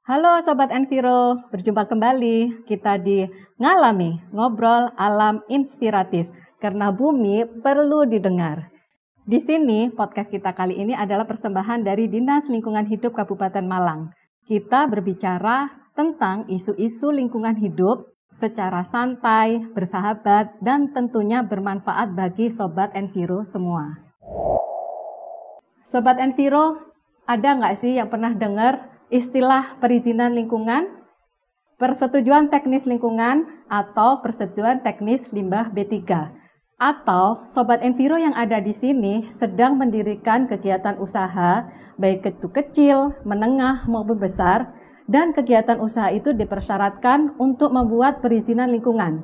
Halo Sobat Enviro, berjumpa kembali kita di Ngalami, Ngobrol Alam Inspiratif, karena bumi perlu didengar. Di sini, podcast kita kali ini adalah persembahan dari Dinas Lingkungan Hidup Kabupaten Malang. Kita berbicara tentang isu-isu lingkungan hidup secara santai, bersahabat, dan tentunya bermanfaat bagi Sobat Enviro semua. Sobat Enviro, ada nggak sih yang pernah dengar istilah perizinan lingkungan, persetujuan teknis lingkungan, atau persetujuan teknis limbah B3? Atau Sobat Enviro yang ada di sini sedang mendirikan kegiatan usaha, baik itu kecil, menengah, maupun besar, dan kegiatan usaha itu dipersyaratkan untuk membuat perizinan lingkungan.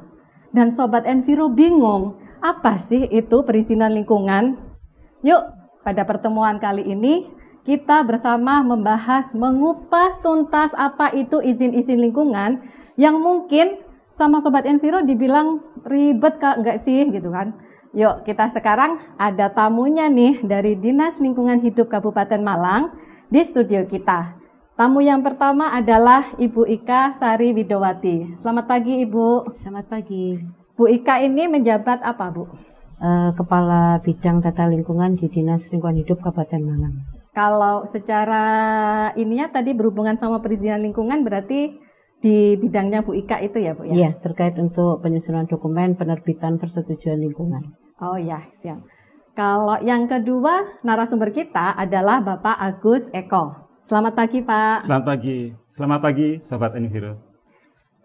Dan Sobat Enviro bingung, apa sih itu perizinan lingkungan? Yuk, pada pertemuan kali ini, kita bersama membahas, mengupas tuntas apa itu izin-izin lingkungan yang mungkin sama Sobat Enviro dibilang ribet kak, enggak sih gitu kan. Yuk kita sekarang ada tamunya nih dari Dinas Lingkungan Hidup Kabupaten Malang di studio kita. Tamu yang pertama adalah Ibu Ika Sari Widowati. Selamat pagi Ibu. Selamat pagi. Bu Ika ini menjabat apa Bu? Kepala Bidang Tata Lingkungan di Dinas Lingkungan Hidup Kabupaten Malang. Kalau secara ininya tadi berhubungan sama perizinan lingkungan berarti di bidangnya Bu Ika itu ya Bu ya? Iya, terkait untuk penyusunan dokumen penerbitan persetujuan lingkungan. Oh ya, siap. Kalau yang kedua narasumber kita adalah Bapak Agus Eko. Selamat pagi Pak. Selamat pagi Sobat Enviro.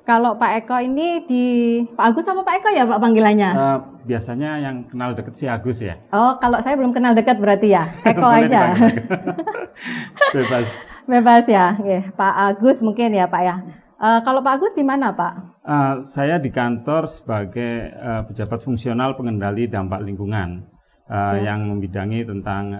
Kalau Pak Eko ini di Pak Agus sama Pak Eko ya Pak panggilannya? Biasanya yang kenal deket si Agus ya. Oh, kalau saya belum kenal dekat berarti ya Eko aja. Bebas. Bebas ya. Oke, Pak Agus mungkin ya Pak ya. Kalau Pak Agus di mana Pak? Saya di kantor sebagai pejabat fungsional pengendali dampak lingkungan yang membidangi tentang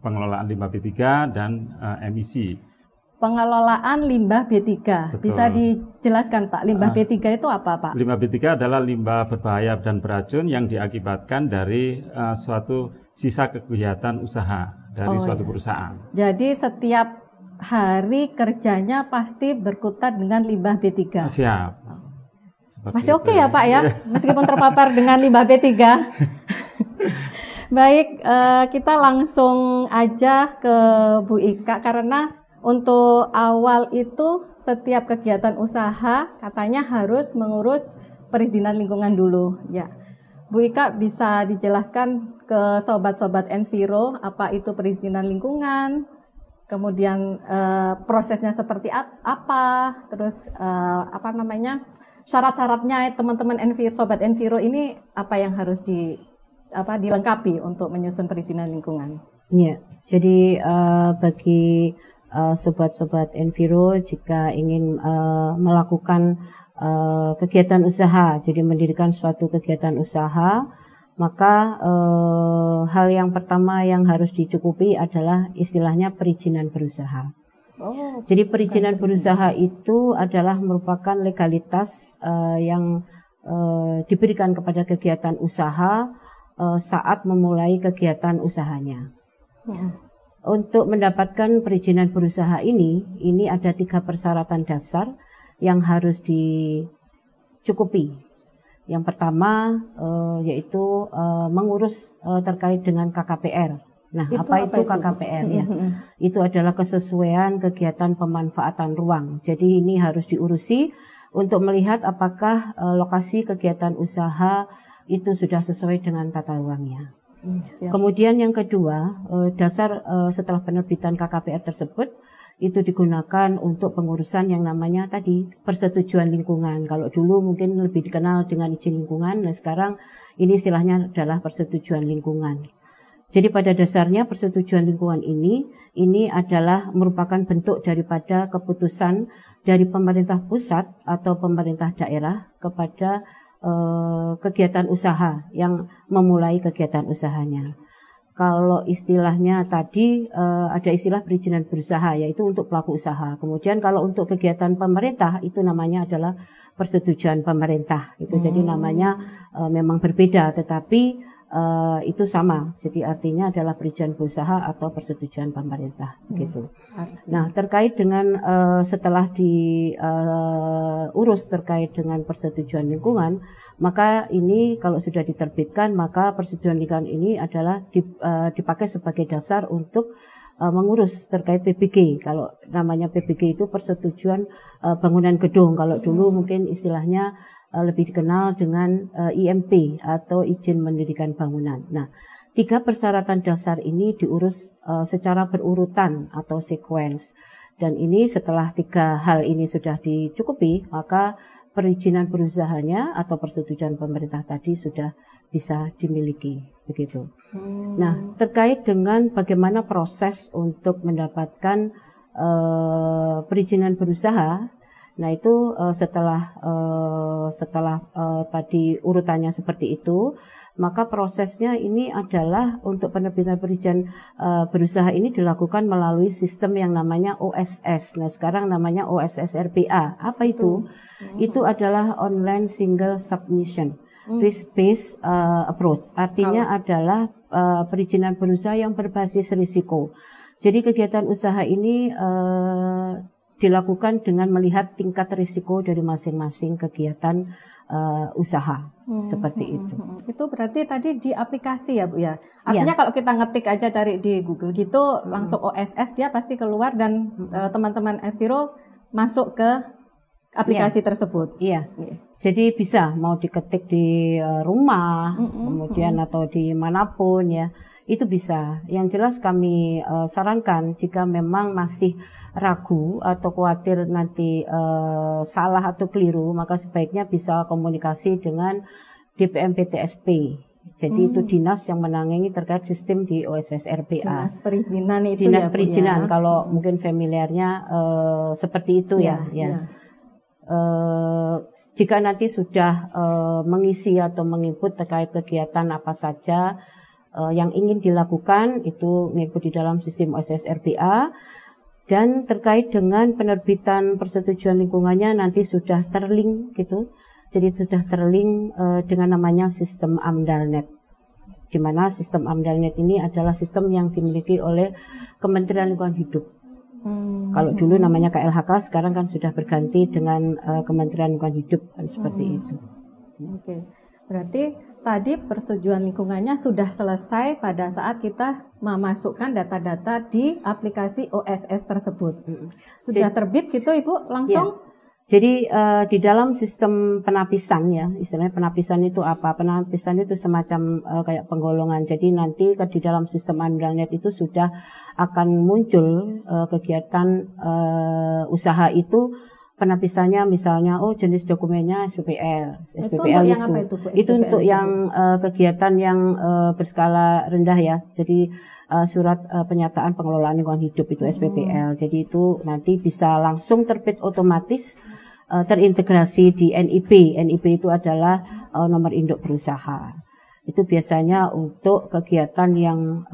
pengelolaan limbah B3 dan emisi. Pengelolaan limbah B3. Betul. Bisa dijelaskan Pak, limbah B3 itu apa Pak? Limbah B3 adalah limbah berbahaya dan beracun yang diakibatkan dari suatu sisa kegiatan usaha dari suatu perusahaan. Jadi setiap hari kerjanya pasti berkutat dengan limbah B3? Siap. Masih oke ya Pak ya, meskipun terpapar dengan limbah B3. Baik, kita langsung aja ke Bu Ika karena untuk awal itu setiap kegiatan usaha katanya harus mengurus perizinan lingkungan dulu. Ya, Bu Ika bisa dijelaskan ke sobat-sobat Enviro apa itu perizinan lingkungan, kemudian prosesnya seperti apa, terus syarat-syaratnya teman-teman Enviro, sobat Enviro ini apa yang harus dilengkapi untuk menyusun perizinan lingkungan. Ya, jadi bagi sobat-sobat Enviro jika ingin melakukan kegiatan usaha, jadi mendirikan suatu kegiatan usaha, maka hal yang pertama yang harus dicukupi adalah istilahnya perizinan berusaha. Jadi perizinan berusaha itu adalah merupakan legalitas yang diberikan kepada kegiatan usaha saat memulai kegiatan usahanya. Ya. Untuk mendapatkan perizinan berusaha ini ada 3 persyaratan dasar yang harus dicukupi. Yang pertama yaitu mengurus terkait dengan KKPR. Nah, apa itu KKPR ya? Itu adalah kesesuaian kegiatan pemanfaatan ruang. Jadi ini harus diurusi untuk melihat apakah lokasi kegiatan usaha itu sudah sesuai dengan tata ruangnya. Siap. Kemudian yang kedua, dasar setelah penerbitan KKPR tersebut itu digunakan untuk pengurusan yang namanya tadi persetujuan lingkungan. Kalau dulu mungkin lebih dikenal dengan izin lingkungan, nah sekarang ini istilahnya adalah persetujuan lingkungan. Jadi pada dasarnya persetujuan lingkungan ini adalah merupakan bentuk daripada keputusan dari pemerintah pusat atau pemerintah daerah kepada kegiatan usaha yang memulai kegiatan usahanya. Kalau istilahnya tadi ada istilah perizinan berusaha yaitu untuk pelaku usaha. Kemudian kalau untuk kegiatan pemerintah itu namanya adalah persetujuan pemerintah. Itu jadi namanya memang berbeda, tetapi itu sama. Jadi artinya adalah perizinan berusaha atau persetujuan pemerintah gitu. Nah, terkait dengan setelah diurus terkait dengan persetujuan lingkungan, maka ini kalau sudah diterbitkan, maka persetujuan lingkungan ini adalah dipakai sebagai dasar untuk mengurus terkait PBG. Kalau namanya PBG itu persetujuan bangunan gedung. Kalau dulu mungkin istilahnya lebih dikenal dengan IMP atau izin mendirikan bangunan. Nah, 3 persyaratan dasar ini diurus secara berurutan atau sequence. Dan ini setelah 3 hal ini sudah dicukupi, maka perizinan berusahanya atau persetujuan pemerintah tadi sudah bisa dimiliki, begitu. Nah, terkait dengan bagaimana proses untuk mendapatkan perizinan berusaha. Nah, itu setelah tadi urutannya seperti itu, maka prosesnya ini adalah untuk penerbitan perizinan berusaha ini dilakukan melalui sistem yang namanya OSS. Nah, sekarang namanya OSS RBA. Apa itu? Itu adalah Online Single Submission Risk-Based Approach. Artinya adalah perizinan berusaha yang berbasis risiko. Jadi kegiatan usaha ini dilakukan dengan melihat tingkat risiko dari masing-masing kegiatan usaha seperti itu. Itu berarti tadi di aplikasi ya Bu ya. Artinya kalau kita ngetik aja cari di Google gitu langsung OSS dia pasti keluar dan teman-teman Enviro masuk ke aplikasi tersebut. Iya. Jadi bisa mau diketik di rumah, kemudian atau di manapun ya. Itu bisa. Yang jelas kami sarankan jika memang masih ragu atau khawatir nanti salah atau keliru, maka sebaiknya bisa komunikasi dengan DPM PTSP. Jadi itu dinas yang menangani terkait sistem di OSS RBA. Dinas perizinan itu dinas ya, perizinan, Bu, ya? Kalau mungkin familiarnya seperti itu ya. Jika nanti sudah mengisi atau menginput terkait kegiatan apa saja yang ingin dilakukan, itu input di dalam sistem OSS RBA, dan terkait dengan penerbitan persetujuan lingkungannya nanti sudah terlink gitu. Jadi sudah terlink dengan namanya sistem AMDALNet. Di mana sistem AMDALNet ini adalah sistem yang dimiliki oleh Kementerian Lingkungan Hidup. Kalau dulu namanya KLHK, sekarang kan sudah berganti dengan Kementerian Lingkungan Hidup kan seperti itu. Oke. Berarti tadi persetujuan lingkungannya sudah selesai pada saat kita memasukkan data-data di aplikasi OSS tersebut. Sudah terbit gitu Ibu langsung? Ya. Jadi di dalam sistem penapisan ya, istilahnya penapisan itu apa? Penapisan itu semacam kayak penggolongan. Jadi nanti di dalam sistem AMDALNet itu sudah akan muncul kegiatan usaha itu. Penapisannya misalnya, jenis dokumennya SPPL. SPPL itu. Yang apa itu, Bu? Itu untuk yang kegiatan yang berskala rendah ya. Jadi surat penyataan pengelolaan lingkungan hidup itu SPPL. Jadi itu nanti bisa langsung terbit otomatis terintegrasi di NIP. NIP itu adalah nomor induk berusaha. Itu biasanya untuk kegiatan yang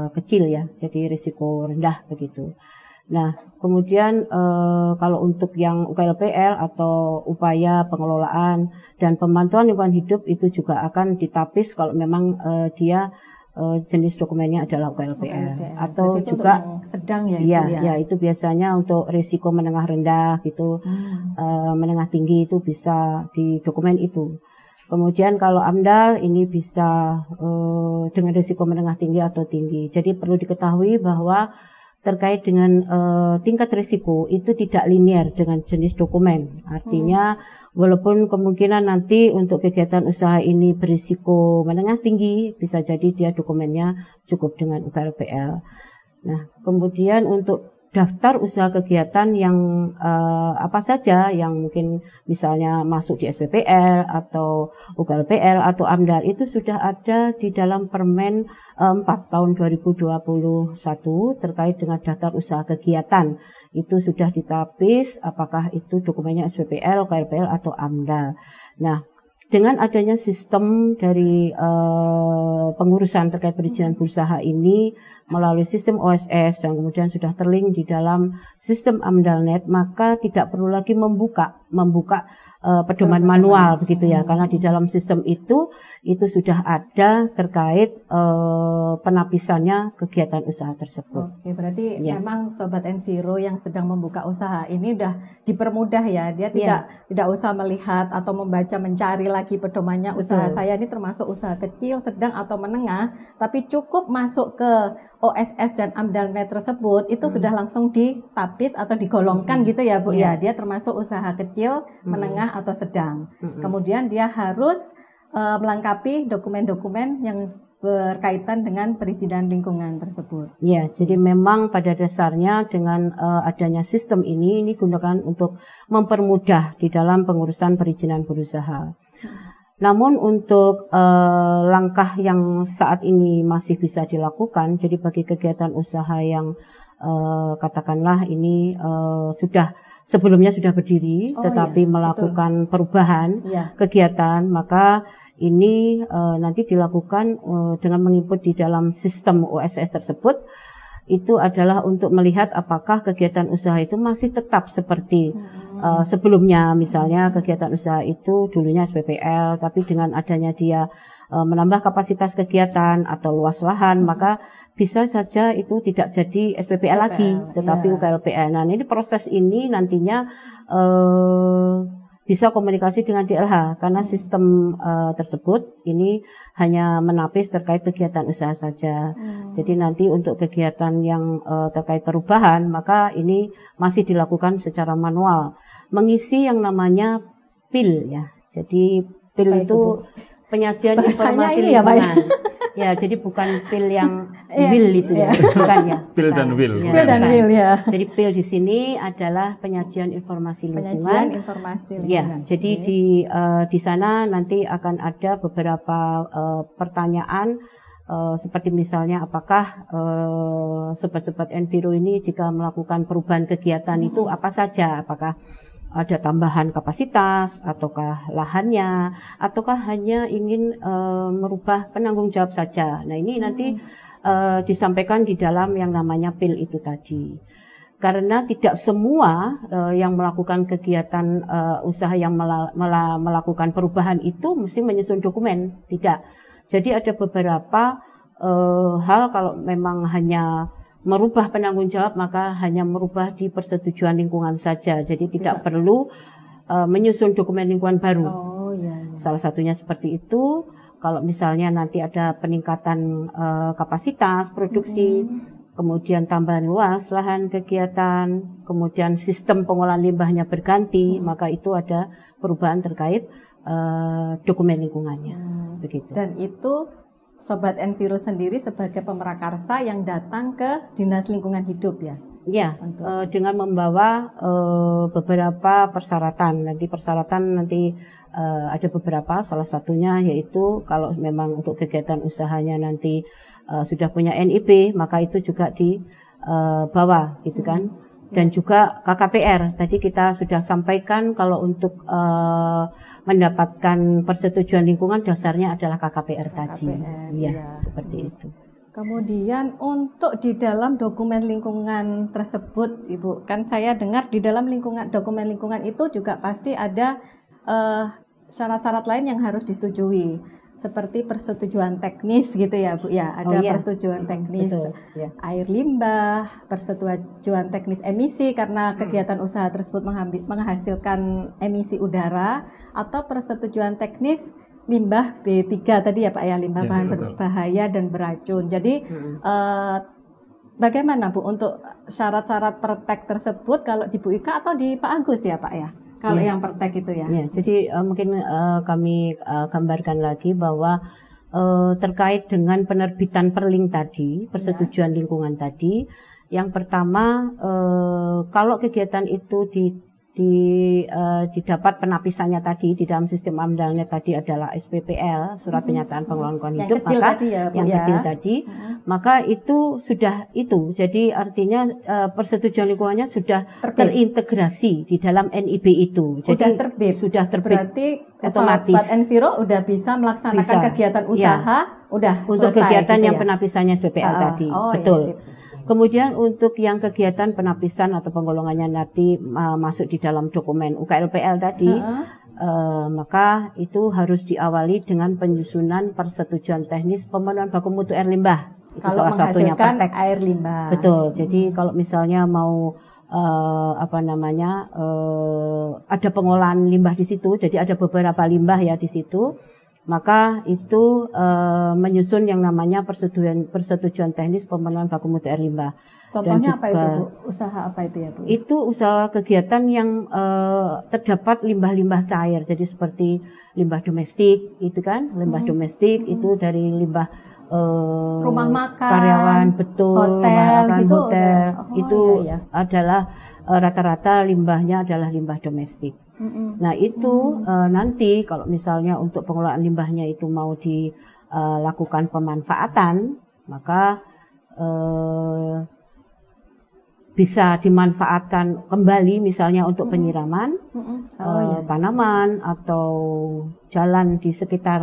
kecil ya. Jadi risiko rendah begitu. Nah, kemudian kalau untuk yang UKLPL atau upaya pengelolaan dan pemantauan lingkungan hidup itu juga akan ditapis kalau memang dia jenis dokumennya adalah UKLPL. Atau berarti juga yang sedang ya, ya itu biasanya untuk risiko menengah rendah gitu, menengah tinggi itu bisa di dokumen itu. Kemudian kalau AMDAL ini bisa dengan risiko menengah tinggi atau tinggi. Jadi perlu diketahui bahwa terkait dengan tingkat risiko itu tidak linear dengan jenis dokumen. Artinya walaupun kemungkinan nanti untuk kegiatan usaha ini berisiko menengah tinggi, bisa jadi dia dokumennya cukup dengan UKLPL. Nah, kemudian untuk daftar usaha kegiatan yang apa saja yang mungkin misalnya masuk di SPPL atau UKLPL atau AMDAL itu sudah ada di dalam Permen 4 tahun 2021 terkait dengan daftar usaha kegiatan. Itu sudah ditapis apakah itu dokumennya SPPL, UKLPL atau AMDAL. Nah, dengan adanya sistem dari pengurusan terkait perizinan berusaha ini melalui sistem OSS dan kemudian sudah terlink di dalam sistem AMDALNet, maka tidak perlu lagi membuka membuka pedoman manual begitu ya, karena di dalam sistem itu sudah ada terkait penapisannya kegiatan usaha tersebut. Oke, berarti memang Sobat Enviro yang sedang membuka usaha ini udah dipermudah ya, dia tidak usah melihat atau membaca mencari lagi pedomannya. Usaha saya ini termasuk usaha kecil, sedang atau menengah, tapi cukup masuk ke OSS dan AMDALNet tersebut itu sudah langsung ditapis atau digolongkan gitu ya Bu ya, dia termasuk usaha kecil, menengah atau sedang. Kemudian dia harus melengkapi dokumen-dokumen yang berkaitan dengan perizinan lingkungan tersebut. Ya, jadi memang pada dasarnya dengan adanya sistem ini digunakan untuk mempermudah di dalam pengurusan perizinan berusaha. Namun untuk langkah yang saat ini masih bisa dilakukan, jadi bagi kegiatan usaha yang katakanlah ini sebelumnya sudah berdiri, tetapi melakukan perubahan kegiatan, maka ini nanti dilakukan dengan menginput di dalam sistem OSS tersebut. Itu adalah untuk melihat apakah kegiatan usaha itu masih tetap seperti sebelumnya. Misalnya kegiatan usaha itu dulunya SPPL, tapi dengan adanya dia menambah kapasitas kegiatan atau luas lahan, maka bisa saja itu tidak jadi SPPL lagi, tetapi UKLPN. Nah, ini proses ini nantinya bisa komunikasi dengan DLH karena sistem tersebut ini hanya menapis terkait kegiatan usaha saja. Jadi nanti untuk kegiatan yang terkait perubahan maka ini masih dilakukan secara manual. Mengisi yang namanya PIL ya. Jadi PIL itu penyajian informasi lingkungan. Ya, jadi bukan pil yang will itu ya, bukan ya. Pil dan will. Ya, pil dan will ya. Jadi pil di sini adalah penyajian informasi lingkungan. Penyajian informasi lingkungan. Ya, jadi di sana nanti akan ada beberapa pertanyaan seperti misalnya apakah sobat-sobat Enviro ini jika melakukan perubahan kegiatan itu apa saja, apakah ada tambahan kapasitas, ataukah lahannya, ataukah hanya ingin merubah penanggung jawab saja. Nah ini nanti disampaikan di dalam yang namanya PIL itu tadi. Karena tidak semua yang melakukan kegiatan usaha yang melakukan perubahan itu mesti menyusun dokumen, tidak. Jadi ada beberapa hal kalau memang hanya merubah penanggung jawab maka hanya merubah di persetujuan lingkungan saja. Jadi tidak perlu menyusun dokumen lingkungan baru. Salah satunya seperti itu. Kalau misalnya nanti ada peningkatan kapasitas produksi, kemudian tambahan luas lahan kegiatan, kemudian sistem pengolahan limbahnya berganti, maka itu ada perubahan terkait dokumen lingkungannya. Begitu. Dan itu Sobat Enviro sendiri sebagai pemrakarsa yang datang ke Dinas Lingkungan Hidup ya? Ya, dengan membawa beberapa persyaratan. Nanti ada beberapa, salah satunya yaitu kalau memang untuk kegiatan usahanya nanti sudah punya NIB, maka itu juga dibawa gitu kan. Dan juga KKPR, tadi kita sudah sampaikan kalau untuk mendapatkan persetujuan lingkungan dasarnya adalah KKPR tadi. Ya, seperti itu. Kemudian untuk di dalam dokumen lingkungan tersebut, Ibu, kan saya dengar di dalam dokumen lingkungan itu juga pasti ada syarat-syarat lain yang harus disetujui. Seperti persetujuan teknis gitu ya Bu ya, ada persetujuan teknis air limbah, persetujuan teknis emisi karena kegiatan usaha tersebut menghasilkan emisi udara, atau persetujuan teknis limbah B3 tadi ya Pak ya, limbah bahan berbahaya dan beracun. Jadi bagaimana Bu untuk syarat-syarat pertek tersebut kalau di Bu Ika atau di Pak Agus ya Pak ya? Kalau yang pertek itu ya. Jadi mungkin kami gambarkan lagi bahwa terkait dengan penerbitan perling tadi, persetujuan lingkungan tadi, yang pertama kalau kegiatan itu didapat penapisannya tadi di dalam sistem AMDALNet tadi adalah SPPL, surat pernyataan pengelolaan lingkungan hidup, maka kecil tadi, maka itu sudah itu. Jadi artinya persetujuan lingkungannya sudah terintegrasi di dalam NIB itu. Jadi sudah terbit. Berarti Sobat Enviro udah bisa melaksanakan kegiatan usaha, udah untuk selesai kegiatan gitu yang penapisannya SPPL tadi. Betul. Kemudian untuk yang kegiatan penapisan atau penggolongannya nanti masuk di dalam dokumen UKLPL tadi, maka itu harus diawali dengan penyusunan persetujuan teknis pemenuhan baku mutu air limbah. Itu kalau salah satunya menghasilkan praktek air limbah. Betul. Jadi kalau misalnya mau ada pengolahan limbah di situ, jadi ada beberapa limbah ya di situ, maka itu menyusun yang namanya persetujuan teknis pemenuhan baku mutu air limbah. Contohnya apa itu, Bu? Usaha apa itu ya, Bu? Itu usaha kegiatan yang terdapat limbah-limbah cair. Jadi seperti limbah domestik, itu kan, limbah domestik itu dari limbah rumah makan, karyawan, betul, hotel, gitu, hotel, itu iya. adalah rata-rata limbahnya adalah limbah domestik. Nah itu nanti kalau misalnya untuk pengelolaan limbahnya itu mau dilakukan pemanfaatan, maka bisa dimanfaatkan kembali misalnya untuk penyiraman tanaman atau jalan di sekitar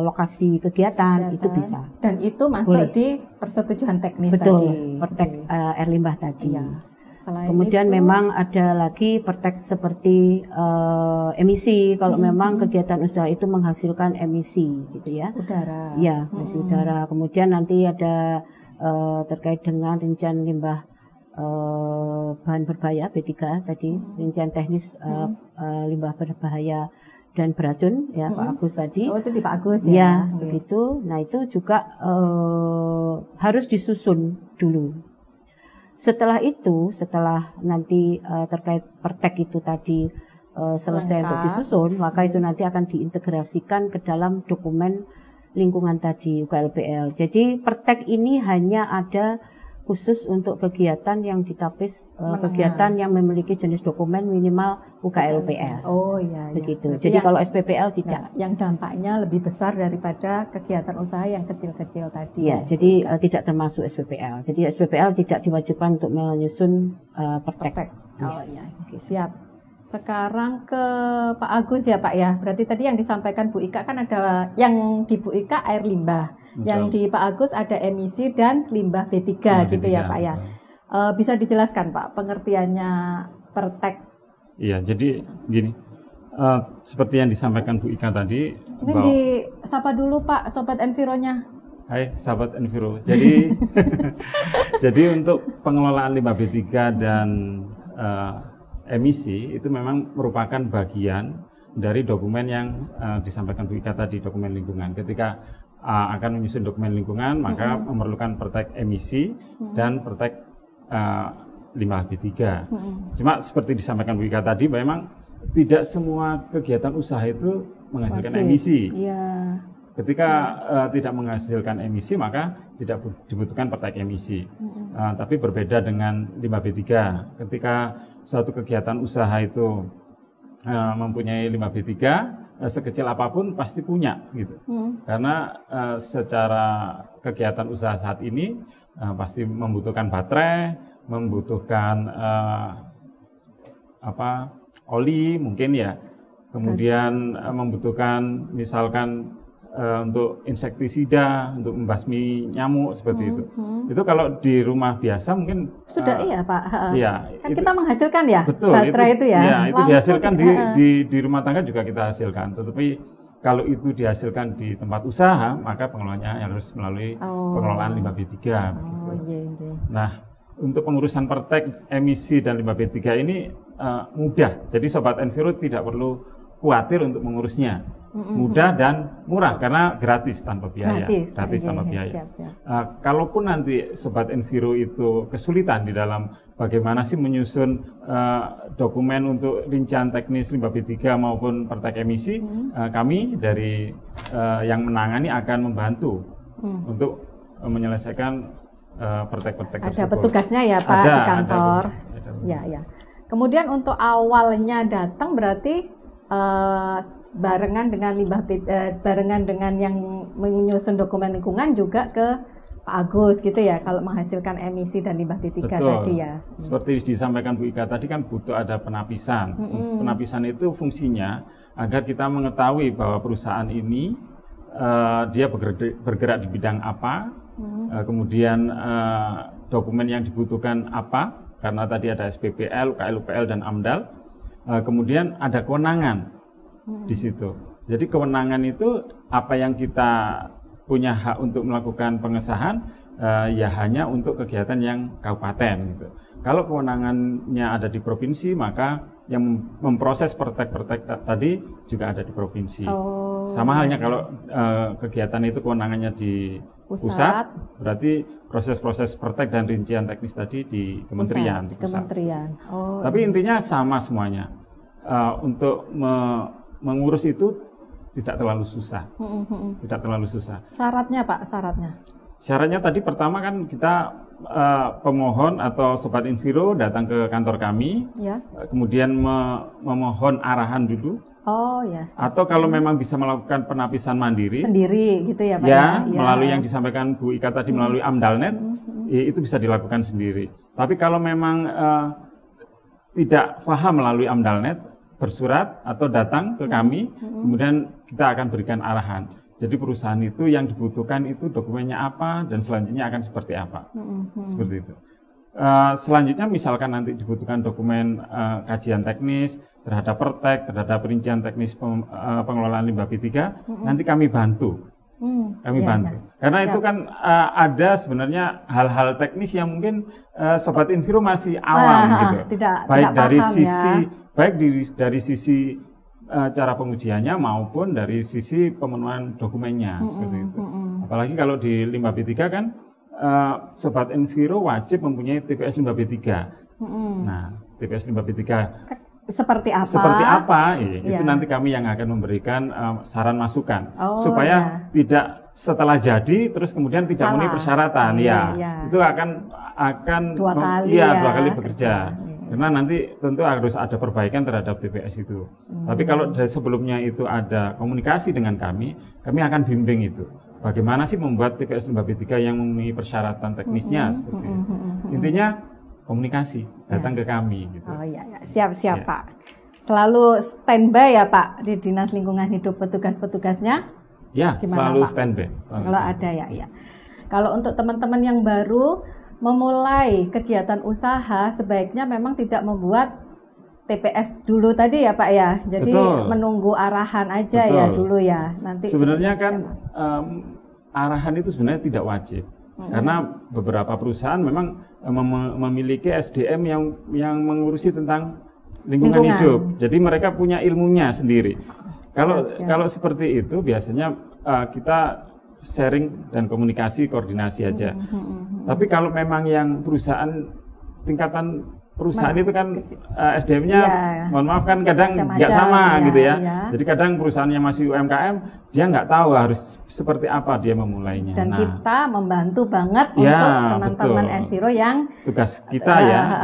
lokasi kegiatan itu bisa. Dan itu masuk di persetujuan teknis Betul, tadi. pertek air limbah tadi. Ya. Kemudian memang ada lagi pertek seperti emisi. Kalau memang kegiatan usaha itu menghasilkan emisi, gitu ya. Udara. Ya, emisi udara. Kemudian nanti ada terkait dengan rincian limbah bahan berbahaya B3 tadi, rincian teknis limbah berbahaya dan beracun ya Pak Agus tadi. Oh itu di Pak Agus ya. Ya, begitu. Nah itu juga harus disusun dulu. Setelah itu, setelah nanti terkait pertek itu tadi selesai untuk disusun, maka itu nanti akan diintegrasikan ke dalam dokumen lingkungan tadi UKLPL. Jadi pertek ini hanya ada khusus untuk kegiatan yang ditapis, kegiatan yang memiliki jenis dokumen minimal UKLPL. Oh iya. Begitu. Jadi kalau SPPL tidak. Yang dampaknya lebih besar daripada kegiatan usaha yang kecil-kecil tadi. Ya, jadi tidak termasuk SPPL. Jadi SPPL tidak diwajibkan untuk menyusun pertek. Oh iya, oke, siap. Sekarang ke Pak Agus ya Pak ya. Berarti tadi yang disampaikan Bu Ika kan ada yang di Bu Ika air limbah. Betul. Yang di Pak Agus ada emisi dan limbah B3 gitu ya Pak ya. Bisa dijelaskan Pak pengertiannya pertek? Iya, jadi gini. Seperti yang disampaikan Bu Ika tadi. Mungkin disapa dulu Pak Sobat Environya. Hai Sobat Enviro. Jadi jadi untuk pengelolaan limbah B3 dan emisi itu memang merupakan bagian dari dokumen yang disampaikan Bu Ika tadi, dokumen lingkungan. Ketika akan menyusun dokumen lingkungan, maka memerlukan pertek emisi dan pertek limbah B3. Cuma seperti disampaikan Bu Ika tadi, memang tidak semua kegiatan usaha itu menghasilkan emisi. Yeah. Ketika tidak menghasilkan emisi, maka tidak dibutuhkan pertek emisi. Tapi berbeda dengan limbah B3. Ketika suatu kegiatan usaha itu mempunyai limbah B3, sekecil apapun pasti punya, gitu. Karena secara kegiatan usaha saat ini pasti membutuhkan baterai, membutuhkan oli mungkin ya, kemudian membutuhkan misalkan untuk insektisida, untuk membasmi nyamuk seperti itu. Itu kalau di rumah biasa mungkin sudah iya Pak. Iya. Kan kita menghasilkan ya. Betul. Baterai itu ya. Iya, itu dihasilkan di rumah tangga juga kita hasilkan. Tetapi kalau itu dihasilkan di tempat usaha, maka pengelolaannya harus melalui pengelolaan limbah B3. Begitu. Nah, untuk pengurusan pertek emisi dan limbah B3 ini mudah. Jadi Sobat Enviro tidak perlu khawatir untuk mengurusnya. Mudah dan murah karena gratis tanpa biaya. Gratis tanpa biaya. Siap. Kalaupun nanti Sobat Enviro itu kesulitan di dalam bagaimana sih menyusun dokumen untuk rincian teknis limbah B3 maupun pertek emisi, kami dari yang menangani akan membantu untuk menyelesaikan pertek-pertek tersebut. Ada petugasnya ya Pak di kantor. Ya. Kemudian untuk awalnya datang berarti barengan dengan barengan dengan yang menyusun dokumen lingkungan juga ke Pak Agus gitu ya, kalau menghasilkan emisi dan limbah B3 tadi ya. Seperti disampaikan Bu Ika tadi kan butuh ada penapisan. Penapisan itu fungsinya agar kita mengetahui bahwa perusahaan ini dia bergerak di bidang apa, Kemudian dokumen yang dibutuhkan apa, karena tadi ada SPPL, KLUPL, dan AMDAL. Kemudian ada kewenangan di situ. Jadi kewenangan itu apa yang kita punya hak untuk melakukan pengesahan, ya hanya untuk kegiatan yang kabupaten gitu. Kalau kewenangannya ada di provinsi, maka yang memproses pertek-pertek tadi juga ada di provinsi. Sama halnya kalau kegiatan itu kewenangannya di pusat, berarti proses-proses pertek dan rincian teknis tadi di kementerian. Tapi intinya sama semuanya. Untuk mengurus itu tidak terlalu susah. Tidak terlalu susah. Syaratnya Pak, Syaratnya tadi pertama kan kita pemohon atau Sobat Enviro datang ke kantor kami, ya. Kemudian memohon arahan dulu. Atau kalau memang bisa melakukan penapisan mandiri sendiri gitu ya Pak ya, melalui yang disampaikan Bu Ika tadi melalui AMDALNet, itu bisa dilakukan sendiri. Tapi kalau memang tidak paham melalui AMDALNet, bersurat atau datang ke kami, kemudian kita akan berikan arahan. Jadi perusahaan itu yang dibutuhkan itu dokumennya apa dan selanjutnya akan seperti apa, seperti itu. Selanjutnya misalkan nanti dibutuhkan dokumen kajian teknis terhadap pertek, terhadap perincian teknis pengelolaan limbah B3, nanti kami bantu. Bantu. Karena itu kan ada sebenarnya hal-hal teknis yang mungkin Sobat Enviro masih awam gitu. Baik dari sisi cara pengujiannya maupun dari sisi pemenuhan dokumennya seperti itu. Apalagi kalau di limbah B3 kan Sobat Enviro wajib mempunyai TPS limbah B3. Nah, TPS limbah B3 seperti apa? Itu nanti kami yang akan memberikan saran masukan supaya tidak setelah jadi terus kemudian tidak memenuhi persyaratan. Itu akan dua kali bekerja. Karena nanti tentu harus ada perbaikan terhadap TPS itu. Tapi kalau dari sebelumnya itu ada komunikasi dengan kami akan bimbing itu. Bagaimana sih membuat TPS limbah B3 yang memenuhi persyaratan teknisnya seperti itu. Intinya komunikasi, datang ke kami gitu. Siap Pak. Selalu standby ya Pak di Dinas Lingkungan Hidup petugas-petugasnya? Ya, gimana, selalu Pak? Standby. Kalau ada ya. Kalau untuk teman-teman yang baru memulai kegiatan usaha, sebaiknya memang tidak membuat TPS dulu tadi ya Pak ya. Jadi menunggu arahan aja ya dulu ya. Nanti sebenarnya kan arahan itu sebenarnya tidak wajib. Karena beberapa perusahaan memang memiliki SDM yang mengurusi tentang lingkungan hidup. Jadi mereka punya ilmunya sendiri. Kalau seperti itu biasanya kita sharing dan komunikasi, koordinasi aja. Tapi kalau memang yang tingkatan perusahaan itu kan SDM-nya, mohon maaf kan kadang nggak sama gitu ya. Jadi kadang perusahaan yang masih UMKM dia nggak tahu harus seperti apa dia memulainya. Dan kita membantu banget untuk teman-teman Enviro yang tugas kita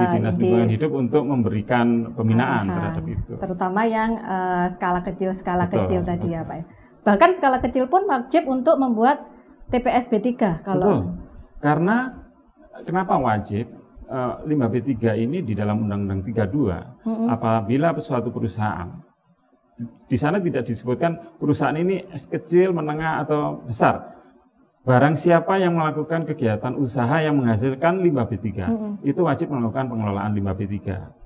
di Dinas Lingkungan Hidup untuk memberikan pembinaan terhadap itu. Terutama yang skala kecil tadi ya Pak ya. Bahkan skala kecil pun wajib untuk membuat TPS B3 kalau. Karena kenapa wajib? Limbah B3 ini di dalam Undang-Undang 32, apabila suatu perusahaan, di sana tidak disebutkan perusahaan ini kecil, menengah, atau besar. Barang siapa yang melakukan kegiatan usaha yang menghasilkan limbah B3, itu wajib melakukan pengelolaan limbah B3.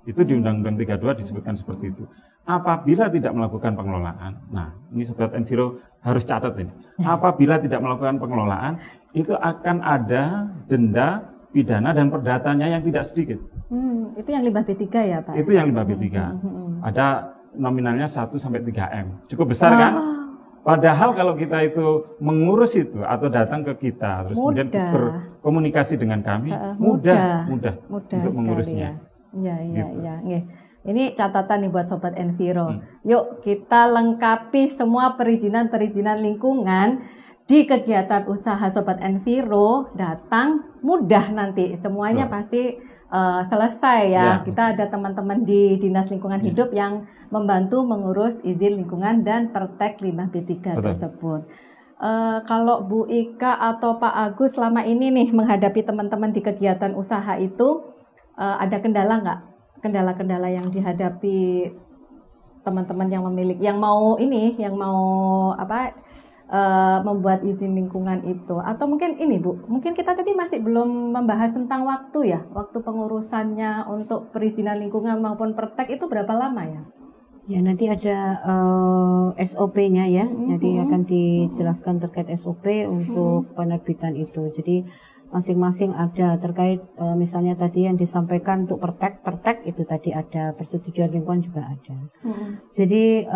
Itu di Undang-Undang 32 disebutkan seperti itu. Apabila tidak melakukan pengelolaan, nah ini Sobat Enviro harus catat ini. Apabila tidak melakukan pengelolaan, itu akan ada denda, pidana dan perdatanya yang tidak sedikit. Itu yang limbah B3 ya Pak? Itu yang limbah B3. Ada nominalnya 1-3 M. Cukup besar kan? Padahal kalau kita itu mengurus itu atau datang ke kita terus kemudian berkomunikasi dengan kami, mudah untuk mengurusnya. Iya. Ini catatan nih buat Sobat Enviro. Yuk kita lengkapi semua perizinan lingkungan di kegiatan usaha Sobat Enviro, datang mudah nanti semuanya pasti selesai ya. Kita ada teman-teman di Dinas Lingkungan Hidup yang membantu mengurus izin lingkungan dan pertek limbah B3 tersebut. Kalau Bu Ika atau Pak Agus selama ini nih menghadapi teman-teman di kegiatan usaha itu ada kendala nggak? Kendala-kendala yang dihadapi teman-teman yang memiliki, yang mau membuat izin lingkungan itu? Atau mungkin ini Bu, mungkin kita tadi masih belum membahas tentang waktu ya, waktu pengurusannya untuk perizinan lingkungan maupun pertek itu berapa lama ya? Ya, nanti ada SOP-nya ya, nanti akan dijelaskan terkait SOP untuk penerbitan itu. Jadi masing-masing ada terkait misalnya tadi yang disampaikan untuk pertek itu tadi ada, persetujuan lingkungan juga ada. Jadi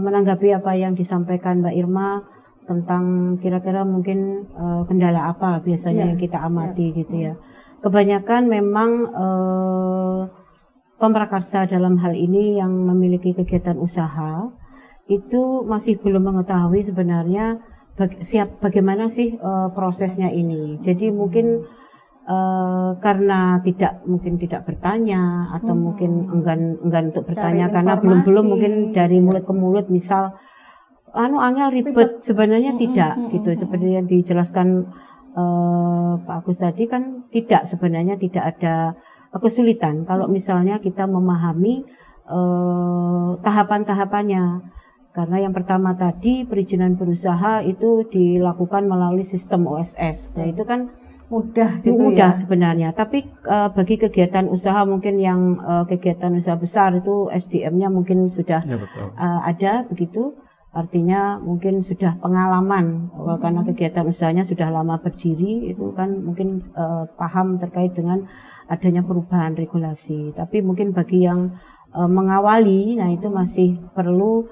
menanggapi apa yang disampaikan Mbak Irma tentang kira-kira mungkin kendala apa biasanya yang kita amati gitu ya. Kebanyakan memang pemrakarsa dalam hal ini yang memiliki kegiatan usaha itu masih belum mengetahui sebenarnya bagaimana sih prosesnya ini. Jadi mungkin karena mungkin tidak bertanya atau mungkin enggan untuk bertanya karena belum mungkin dari mulut ke mulut, misal angel ribet, sebenarnya tidak gitu. Seperti yang dijelaskan Pak Agus tadi kan sebenarnya tidak ada kesulitan kalau misalnya kita memahami tahapan-tahapannya. Karena yang pertama tadi perizinan berusaha itu dilakukan melalui sistem OSS. Nah, itu kan mudah ya sebenarnya. Tapi bagi kegiatan usaha mungkin yang kegiatan usaha besar itu SDM-nya mungkin sudah ada begitu. Artinya mungkin sudah pengalaman karena kegiatan usahanya sudah lama berdiri, itu kan mungkin paham terkait dengan adanya perubahan regulasi. Tapi mungkin bagi yang mengawali, nah itu masih perlu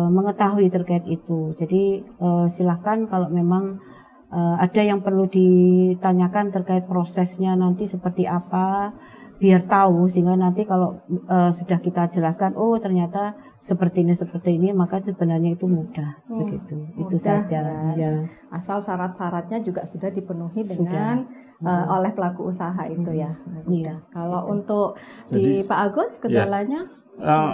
mengetahui terkait itu. Jadi silahkan kalau memang ada yang perlu ditanyakan terkait prosesnya nanti seperti apa, biar tahu, sehingga nanti kalau sudah kita jelaskan, oh ternyata seperti ini, maka sebenarnya itu mudah begitu. Mudah, itu saja. Ya. Asal syarat-syaratnya juga sudah dipenuhi dengan oleh pelaku usaha itu ya. Iya. Kalau untuk di Pak Agus kendalanya?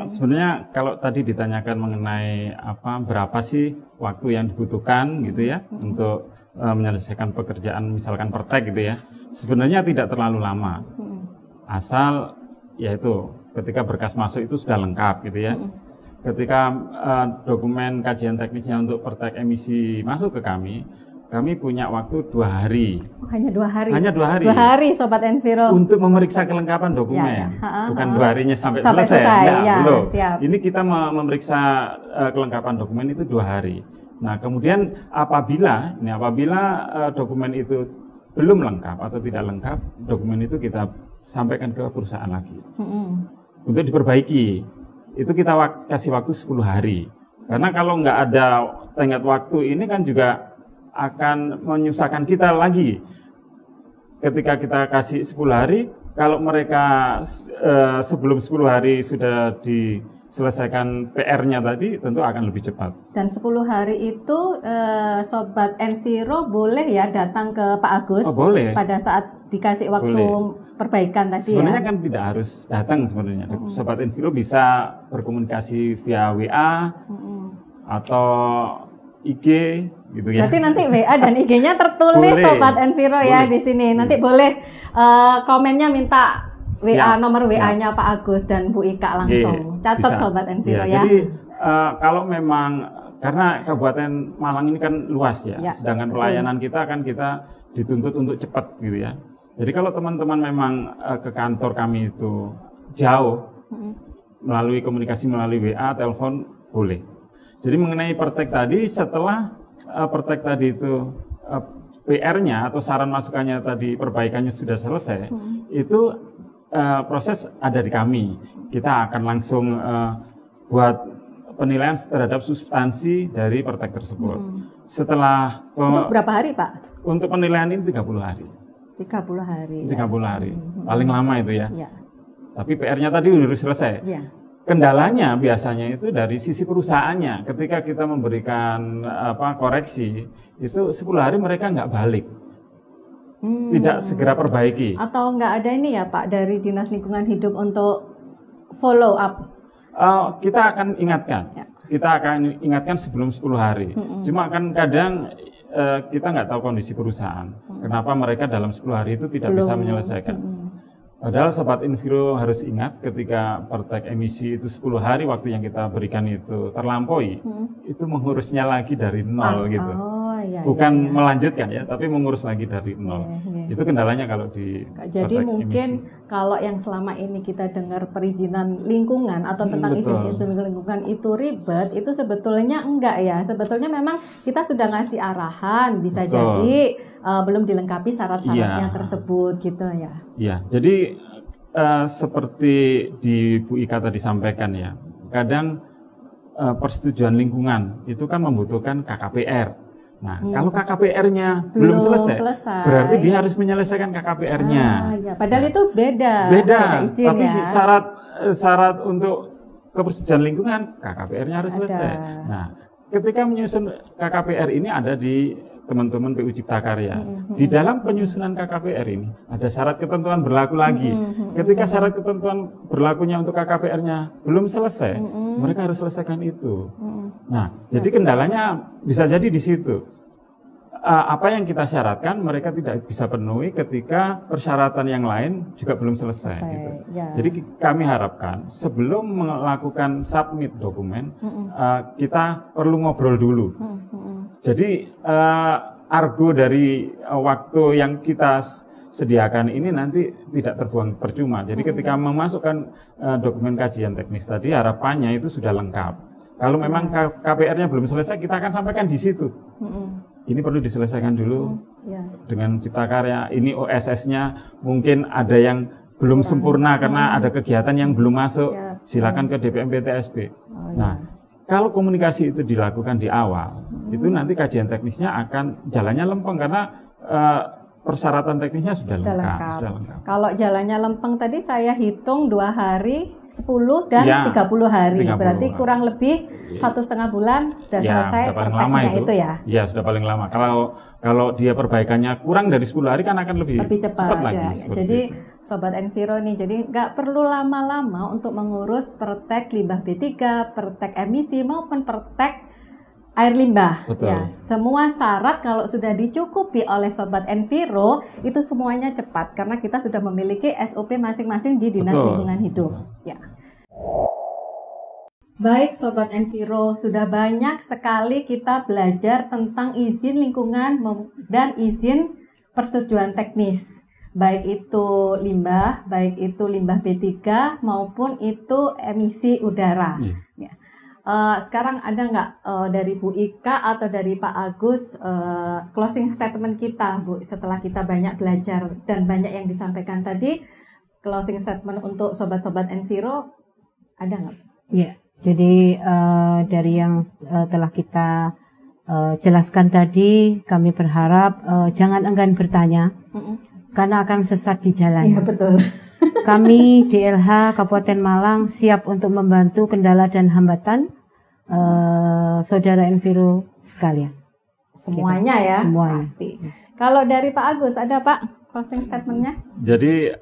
Sebenarnya kalau tadi ditanyakan mengenai berapa sih waktu yang dibutuhkan gitu ya untuk menyelesaikan pekerjaan misalkan pertek gitu ya, sebenarnya tidak terlalu lama, asal yaitu ketika berkas masuk itu sudah lengkap gitu ya. Ketika dokumen kajian teknisnya untuk pertek emisi masuk ke kami punya waktu 2 hari. Hanya 2 hari? Hanya 2 hari. 2 hari Sobat Enviro. Untuk memeriksa kelengkapan dokumen. Bukan 2 harinya sampai selesai. Belum. Siap. Ini kita memeriksa kelengkapan dokumen itu 2 hari. Nah, kemudian apabila dokumen itu belum lengkap atau tidak lengkap, dokumen itu kita sampaikan ke perusahaan lagi. Untuk diperbaiki. Itu kita kasih waktu 10 hari. Karena kalau nggak ada tenggat waktu ini kan juga akan menyusahkan kita lagi. Ketika kita kasih 10 hari, kalau mereka sebelum 10 hari sudah diselesaikan PR-nya tadi, tentu akan lebih cepat. Dan 10 hari itu Sobat Enviro boleh ya datang ke Pak Agus? Boleh. Pada saat dikasih waktu perbaikan tadi sebenarnya kan tidak harus datang sebenarnya. Sobat Enviro bisa berkomunikasi via WA atau IG gitu ya. Berarti nanti WA dan IG-nya tertulis boleh. Sobat Enviro ya di sini. Nanti boleh komennya minta nomor WA-nya Pak Agus dan Bu Ika langsung. Catat Sobat Enviro ya. Jadi kalau memang karena Kabupaten Malang ini kan luas ya, sedangkan pelayanan kita dituntut untuk cepat gitu ya. Jadi kalau teman-teman memang ke kantor kami itu jauh, melalui komunikasi melalui WA, telepon boleh. Jadi mengenai pertek tadi, setelah pertek tadi itu PR-nya atau saran masukannya tadi perbaikannya sudah selesai, itu proses ada di kami. Kita akan langsung buat penilaian terhadap substansi dari pertek tersebut. Setelah untuk berapa hari Pak? Untuk penilaian ini 30 hari. 30 hari. 30 hari. Paling lama itu ya. Tapi PR-nya tadi sudah selesai. Kendalanya biasanya itu dari sisi perusahaannya. Ketika kita memberikan koreksi, itu 10 hari mereka nggak balik. Tidak segera perbaiki. Atau nggak ada ini ya Pak dari Dinas Lingkungan Hidup untuk follow up? Kita akan ingatkan. Kita akan ingatkan sebelum 10 hari. Cuma kan kadang kita nggak tahu kondisi perusahaan. Kenapa mereka dalam 10 hari itu tidak bisa menyelesaikan. Padahal Sobat Enviro harus ingat ketika praktek emisi itu 10 hari waktu yang kita berikan itu terlampaui, itu mengurusnya lagi dari nol gitu. Bukan melanjutkan ya, tapi mengurus lagi dari nol. Itu kendalanya kalau di Jadi mungkin emisi. Kalau yang selama ini kita dengar perizinan lingkungan atau tentang izin lingkungan itu ribet, itu sebetulnya enggak ya. Sebetulnya memang kita sudah ngasih arahan, bisa jadi belum dilengkapi syarat-syaratnya tersebut gitu ya. Iya, jadi seperti di Bu Ika tadi sampaikan ya, kadang persetujuan lingkungan itu kan membutuhkan KKPR. Nah, kalau KKPR-nya belum selesai, berarti dia harus menyelesaikan KKPR-nya. Padahal itu beda izin, tapi syarat untuk kepersetujuan lingkungan KKPR-nya harus selesai. Nah, ketika menyusun KKPR ini ada di teman-teman PU Cipta Karya. Di dalam penyusunan KKPR ini ada syarat ketentuan berlaku lagi. Ketika syarat ketentuan berlakunya untuk KKPR-nya belum selesai, mereka harus selesaikan itu. Nah, jadi kendalanya bisa jadi di situ. Apa yang kita syaratkan mereka tidak bisa penuhi ketika persyaratan yang lain juga belum selesai. Gitu. Jadi kami harapkan sebelum melakukan submit dokumen, kita perlu ngobrol dulu. Jadi argo dari waktu yang kita sediakan ini nanti tidak terbuang percuma. Jadi ketika memasukkan dokumen kajian teknis tadi harapannya itu sudah lengkap. Kalau memang KPR-nya belum selesai, kita akan sampaikan di situ. Ini perlu diselesaikan dulu dengan Cipta Karya. Ini OSS-nya mungkin ada yang belum sempurna karena ada kegiatan yang belum masuk. Silakan ke DPM PTSB. Nah, kalau komunikasi itu dilakukan di awal, itu nanti kajian teknisnya akan jalannya lempeng karena persyaratan teknisnya sudah lengkap. Kalau jalannya lempeng tadi saya hitung 2 hari, 10 dan 30 hari. Berarti kurang lebih 1,5 bulan sudah selesai prakteknya itu ya? Iya, sudah paling lama. Kalau dia perbaikannya kurang dari 10 hari kan akan lebih cepat lagi. Jadi Sobat Enviro nih, jadi nggak perlu lama-lama untuk mengurus pertek limbah B3, pertek emisi maupun pertek air limbah. Ya, semua syarat kalau sudah dicukupi oleh Sobat Enviro itu semuanya cepat karena kita sudah memiliki SOP masing-masing di Dinas Lingkungan Hidup. Ya. Baik Sobat Enviro, sudah banyak sekali kita belajar tentang izin lingkungan dan izin persetujuan teknis. Baik itu limbah, baik itu limbah B3 maupun itu emisi udara. Ya. Sekarang ada nggak dari Bu Ika atau dari Pak Agus closing statement kita, Bu, setelah kita banyak belajar dan banyak yang disampaikan tadi, closing statement untuk sobat-sobat Enviro ada nggak? Ya, jadi dari yang telah kita jelaskan tadi, kami berharap jangan enggan bertanya, karena akan sesat di jalan. Iya, betul. Kami DLH Kabupaten Malang siap untuk membantu kendala dan hambatan saudara Enviro sekalian. Semuanya ya, semuanya. Pasti. Kalau dari Pak Agus, ada Pak closing statement-nya? Jadi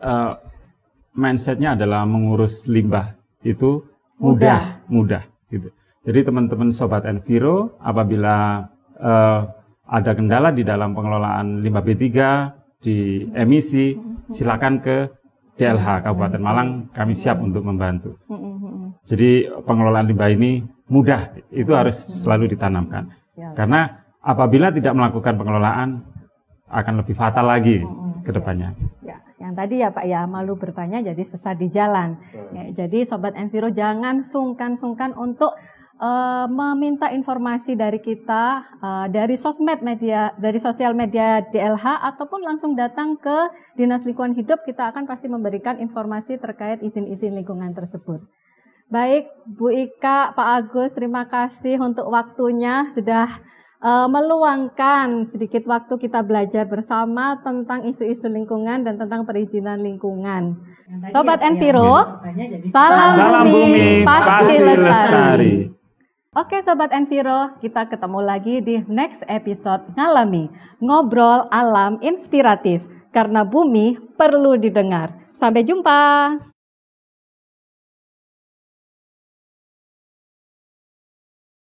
mindset-nya adalah mengurus limbah itu mudah gitu. Jadi teman-teman Sobat Enviro, apabila ada kendala di dalam pengelolaan limbah B3 di emisi, silakan ke DLH Kabupaten Malang, kami siap untuk membantu. Jadi pengelolaan limbah ini mudah, itu harus selalu ditanamkan. Karena apabila tidak melakukan pengelolaan akan lebih fatal lagi ke depannya. Ya, yang tadi ya Pak ya, malu bertanya jadi sesat di jalan. Ya, jadi Sobat Enviro jangan sungkan-sungkan untuk meminta informasi dari kita, dari sosmed media, dari sosial media DLH ataupun langsung datang ke Dinas Lingkungan Hidup, kita akan pasti memberikan informasi terkait izin-izin lingkungan tersebut. Baik, Bu Ika, Pak Agus, terima kasih untuk waktunya sudah meluangkan sedikit waktu kita belajar bersama tentang isu-isu lingkungan dan tentang perizinan lingkungan. Sobat Enviro, salam bumi pasti lestari. Oke Sobat Enviro, kita ketemu lagi di next episode Ngalami, ngobrol alam inspiratif, karena bumi perlu didengar. Sampai jumpa.